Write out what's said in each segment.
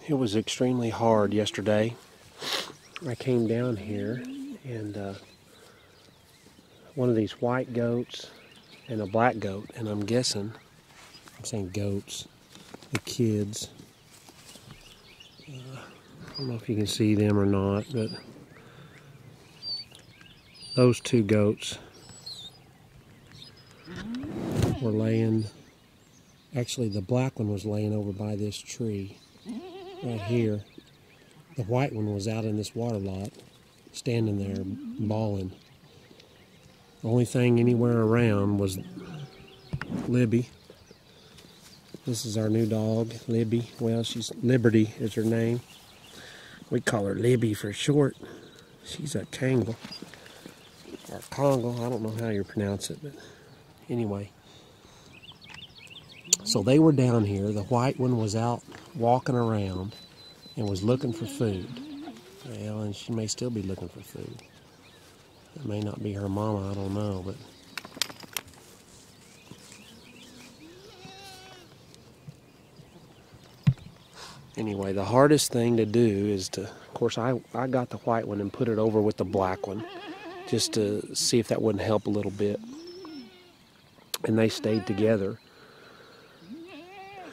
It was extremely hard yesterday. I came down here and one of these white goats and a black goat, and I'm saying goats, the kids. I don't know if you can see them or not, but those two goats were laying, actually the black one was laying over by this tree right here. The white one was out in this water lot, standing there bawling. The only thing anywhere around was Libby. This is our new dog, Libby. Well, she's Liberty is her name. We call her Libby for short. She's a Kangal, or Congo. I don't know how you pronounce it, but anyway. So they were down here. The white one was out walking around and was looking for food. Well, and she may still be looking for food. It may not be her mama, I don't know, but anyway, the hardest thing to do is to, of course, I got the white one and put it over with the black one just to see if that wouldn't help a little bit. And they stayed together.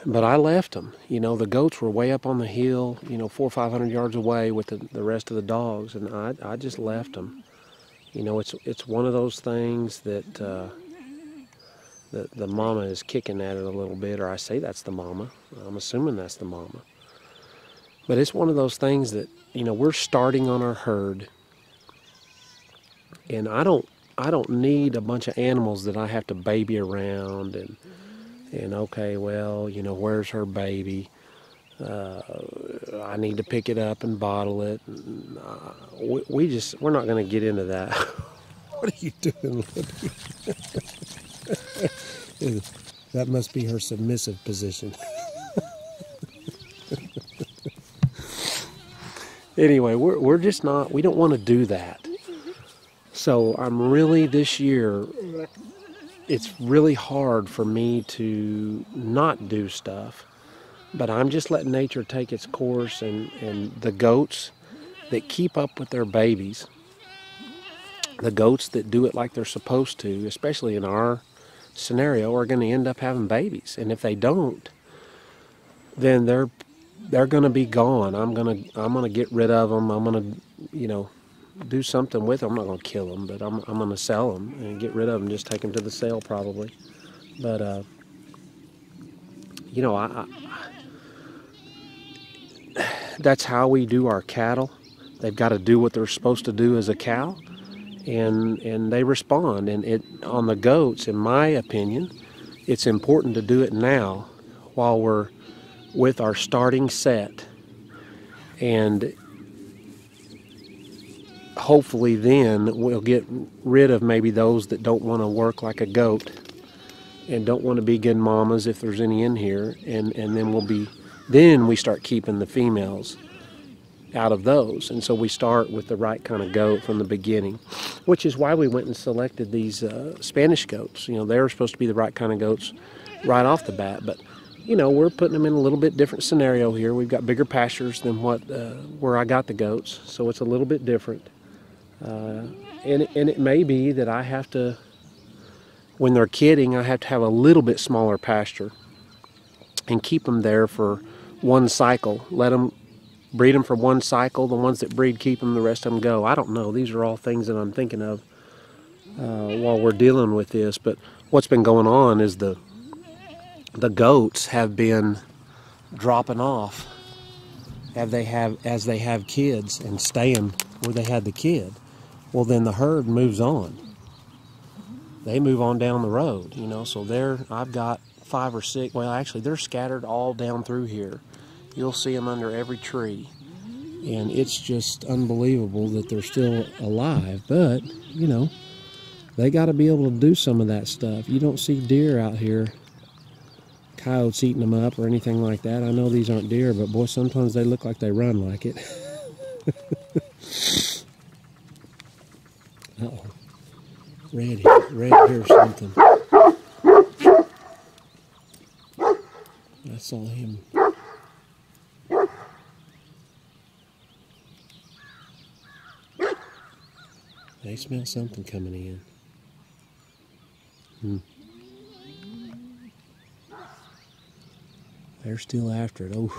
But I left them. You know, the goats were way up on the hill, 400 or 500 yards away with the rest of the dogs, and I just left them. You know, it's one of those things that the mama is kicking at it a little bit, or I say that's the mama. I'm assuming that's the mama. But it's one of those things that, we're starting on our herd, and I don't need a bunch of animals that I have to baby around and okay, well, where's her baby? I need to pick it up and bottle it. We're not going to get into that. What are you doing, Libby? That must be her submissive position. Anyway, we're just not, we don't want to do that. So I'm really, this year, it's really hard for me to not do stuff, but I'm just letting nature take its course, and the goats that keep up with their babies, the goats that do it like they're supposed to, especially in our scenario, are going to end up having babies. And if they don't, then they're going to be gone. I'm going to get rid of them. I'm going to, do something with them. I'm not going to kill them, but I'm going to sell them and get rid of them, just take them to the sale probably. But, that's how we do our cattle. They've got to do what they're supposed to do as a cow, and they respond. And on the goats, in my opinion, it's important to do it now while we're with our starting set, and hopefully then we'll get rid of maybe those that don't want to work like a goat and don't want to be good mamas, if there's any in here, and then we start keeping the females out of those. And so we start with the right kind of goat from the beginning, which is why we went and selected these Spanish goats. They were supposed to be the right kind of goats right off the bat, but we're putting them in a little bit different scenario here. We've got bigger pastures than where I got the goats, so it's a little bit different. And it may be that I have to, when they're kidding, I have to have a little bit smaller pasture and keep them there for one cycle. Let them breed them for one cycle. The ones that breed, keep them. The rest of them go. I don't know. These are all things that I'm thinking of while we're dealing with this. But what's been going on is the goats have been dropping off as they have kids and staying where they had the kid. Well, then the herd moves on. They move on down the road, so I've got 5 or 6, well, actually they're scattered all down through here. You'll see them under every tree, and it's just unbelievable that they're still alive. But they got to be able to do some of that stuff. You don't see deer out here, coyotes eating them up or anything like that. I know these aren't deer, but boy, sometimes they look like they run like it. Uh-oh. Red here's something. I saw him. They smell something coming in. They're still after it. Oh,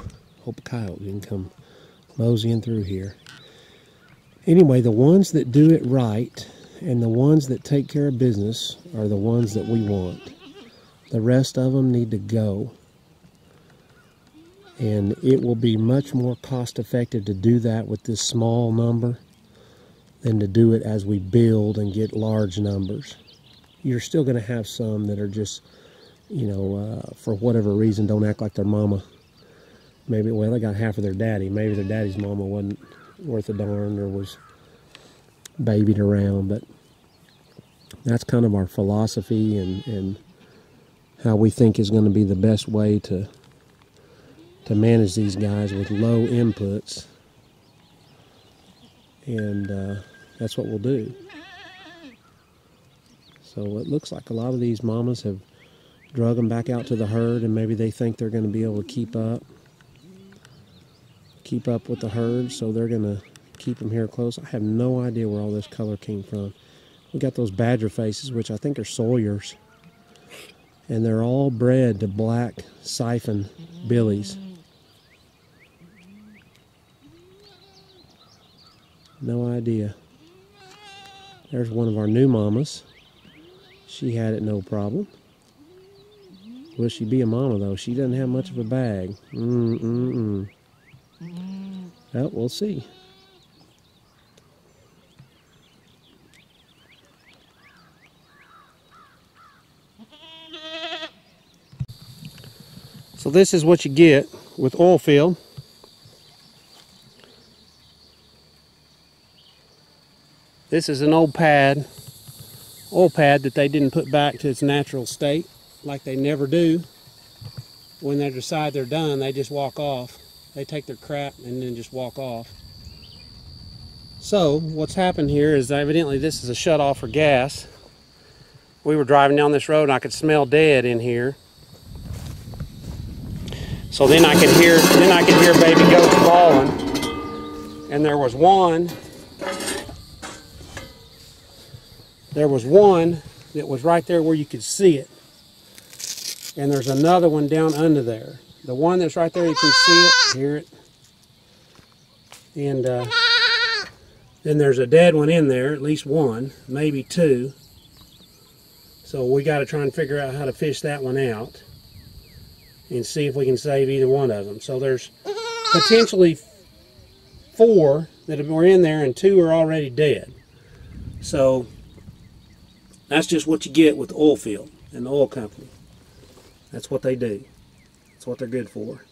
hope a coyote didn't come moseying through here. Anyway, the ones that do it right and the ones that take care of business are the ones that we want. The rest of them need to go. And it will be much more cost effective to do that with this small number than to do it as we build and get large numbers. You're still going to have some that are just, you know, for whatever reason don't act like their mama. Maybe, well, they got half of their daddy. Maybe their daddy's mama wasn't worth a darn or was babied around. But that's kind of our philosophy and how we think is going to be the best way to manage these guys with low inputs. And that's what we'll do. So it looks like a lot of these mamas have drug them back out to the herd, and maybe they think they're going to be able to keep up with the herd, so they're going to keep them here close. I have no idea where all this color came from. We got those badger faces, which I think are Sawyers, and they're all bred to black siphon billies. No idea. There's one of our new mamas. She had it no problem. Will she be a mama though? She doesn't have much of a bag. Well, we'll see. So this is what you get with oil field. This is an old oil pad that they didn't put back to its natural state, like they never do. When they decide they're done, they just walk off. They take their crap and then just walk off. So what's happened here is evidently this is a shut off for gas. We were driving down this road and I could smell dead in here. So then I could hear baby goats bawling. And there was one that was right there where you could see it. And there's another one down under there. The one that's right there, you can see it, hear it. And then there's a dead one in there, at least one, maybe two. So we got to try and figure out how to fish that one out and see if we can save either one of them. So there's potentially 4 that were in there and 2 are already dead. So that's just what you get with the oil field and the oil company. That's what they do. That's what they're good for.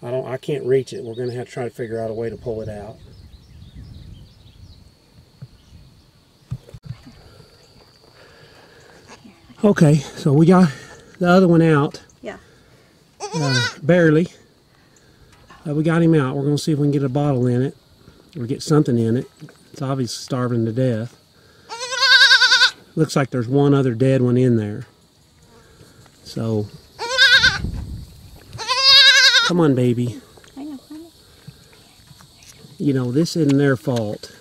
I can't reach it. We're going to have to try to figure out a way to pull it out. Okay, so we got the other one out. Yeah. Barely. We got him out. We're going to see if we can get a bottle in it or get something in it. It's obviously starving to death. Looks like there's one other dead one in there. So, come on, baby. You know, this isn't their fault.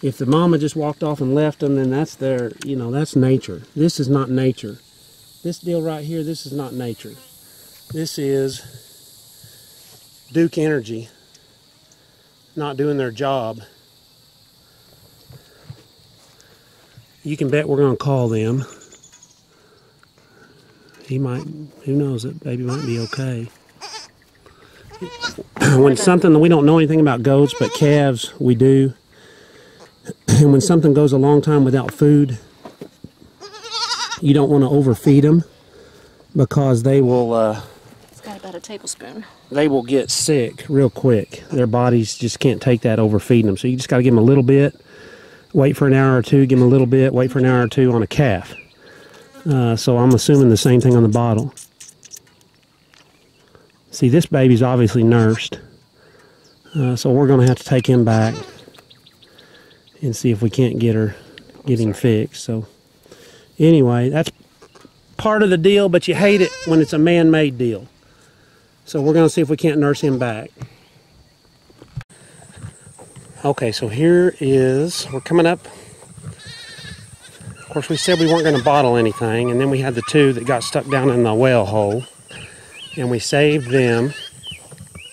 If the mama just walked off and left them, then that's their, you know, that's nature. This is not nature. This deal right here, this is not nature. This is Duke Energy not doing their job. You can bet we're going to call them. He might, who knows, that baby might be okay. When something, we don't know anything about goats, but calves, we do. And when something goes a long time without food, you don't want to overfeed them because they will... It's got about a tablespoon. They will get sick real quick. Their bodies just can't take that overfeeding them. So you just got to give them a little bit. Wait for an hour or two, give them a little bit, wait for an hour or two on a calf. So I'm assuming the same thing on the bottle. See, this baby's obviously nursed. So we're going to have to take him back and see if we can't get him fixed. So anyway, that's part of the deal, but you hate it when it's a man-made deal. So we're going to see if we can't nurse him back. Okay, so we're coming up. Of course, we said we weren't going to bottle anything, and then we had the 2 that got stuck down in the well hole, and we saved them.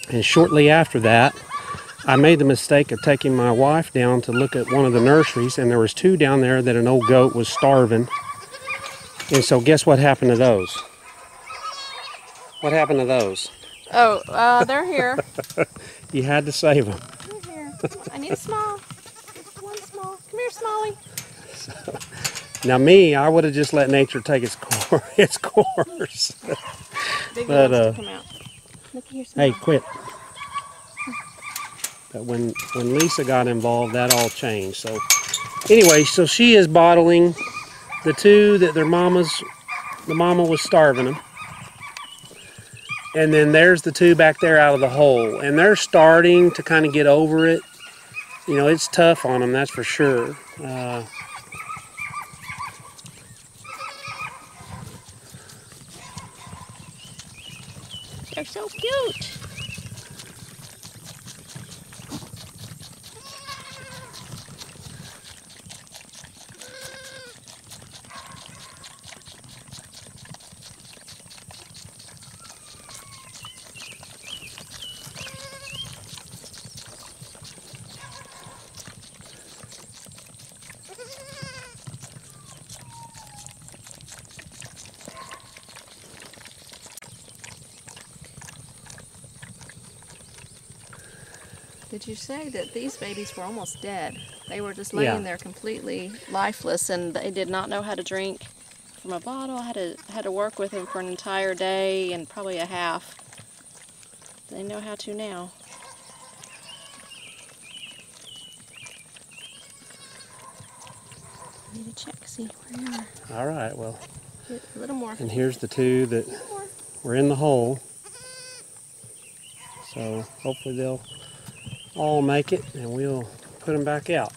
And shortly after that, I made the mistake of taking my wife down to look at one of the nurseries, and there was 2 down there that an old goat was starving. And so guess what happened to those? What happened to those? Oh, they're here. You had to save them. They're here. I need a small. One small. Come here, Smalley. Now me, I would have just let nature take its course. Big But, ones to come out. Look here, Hey, Smalley. quit. But when Lisa got involved, that all changed. So anyway, so she is bottling the 2 that the mama was starving them. And then there's the 2 back there out of the hole. And they're starting to kind of get over it. You know, it's tough on them, that's for sure. They're so cute. Did you say that these babies were almost dead? They were just laying there completely lifeless, and they did not know how to drink from a bottle. I had to work with them for an entire day and probably a half. They know how to now. I need to check, see where they are. All right, well. A little more. And here's the 2 that were in the hole. So hopefully they'll all make it, and we'll put them back out.